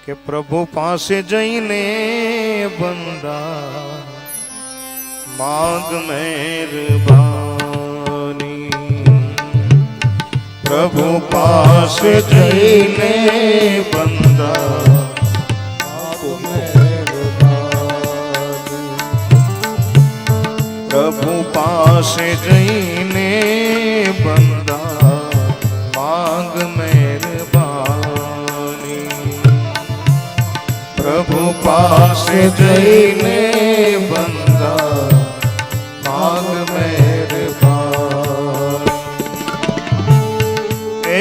કે પ્રભુ પાસે જઈને બંદા માંગ મહેરબાની, પ્રભુ પાસે જઈને બંદા માંગ મહેરબાની, પ્રભુ પાસે જઈને બંદા માંગ મહેરબાની, પ્રભુ પાસે જઈને બંદા માંગ મહેરબાની।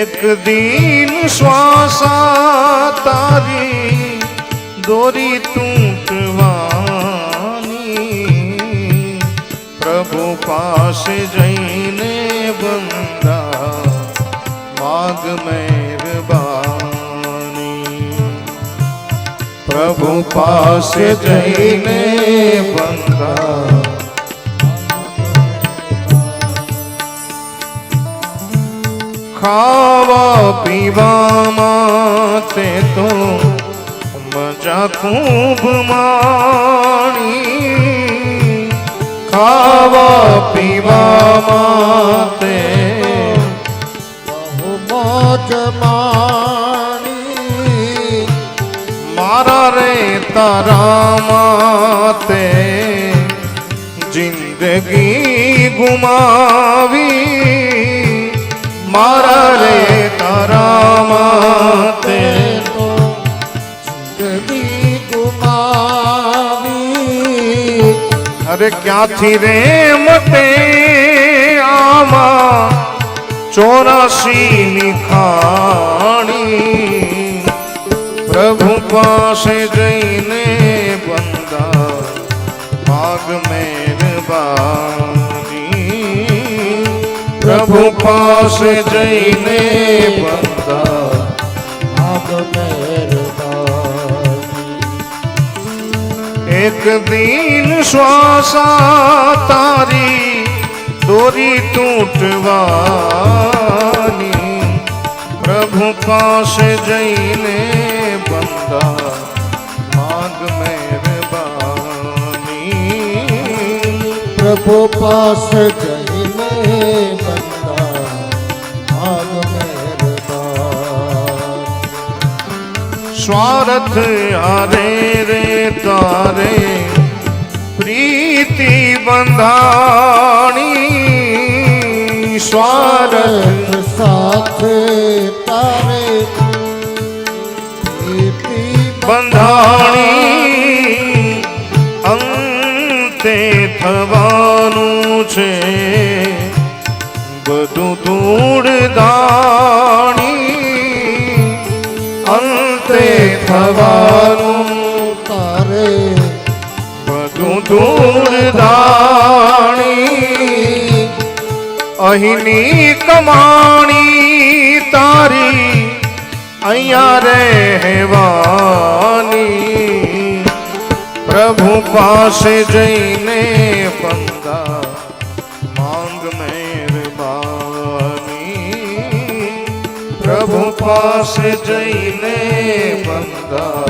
એક દિન શ્વાસા તારી દોરી તૂટવાની, પ્રભુ પાસે જઈને બંદા માંગ મહેરબાની, પ્રભુ પાસે જઈને બંદા। ખાવા પીવામાં તે તો મજા ખૂબ માણી, ખાવા પીવામાં તે બહુ મોજ માણી, મારા રે તારામાં તે જિંદગી ગુમાવી, મારા રે તારામાં તે જિંદગી ગુમાવી। અરે ક્યાંથી રે મટે આમાં 84 ની ખાણી, પ્રભુ પાસે જઈને બંદા માંગ મહેરબાની, પ્રભુ પાસે જઈને બંદા માંગ મહેરબાની। એક દિન શ્વાસા તારી દોરી તૂટવાની, પ્રભુ પાસે જઈને બંદા માંગ મહેરબાની, પ્રભુ પાસે જઈને બંદા માંગ મહેરબાની। સ્વાર્થ હારે રે તારે પ્રીતિ બંધાણી, સ્વાર્થ સાથે તારે પ્રીતિ બંધાણી, અંતે થવાનું છે બધું ધૂળ દાણી, અંતે થવાનું તારે બધું ધૂળ દાણી, અહીંની કમાણી તારી અહીંયા રહેવાની, પ્રભુ પાસે જઈને બંદા માંગ મહેરબાની, પ્રભુ પાસે જઈને બંદા।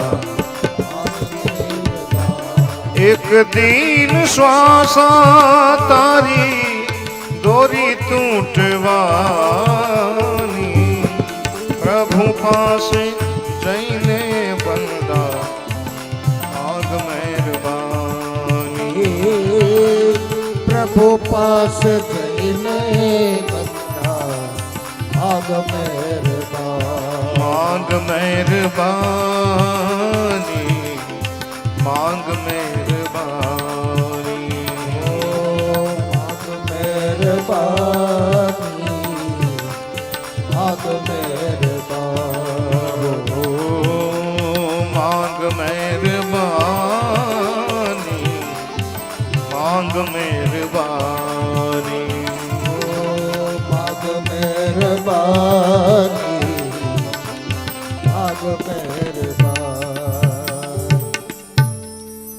એક દિન શ્વાસા તારી દોરી તૂટવાની, પ્રભુ પાસે જઈને બંદા માંગ મહેરબાની, પ્રભુ પાસે જઈને બંદા માંગ મહેરબાની। માંગ મહેરબાની, માંગ મહેરબાની, માંગ મહેરબાની, માંગ મહેરબાની। માંગ મહેરબાની, માંગ મહેરબાની, માંગ મહેરબાની।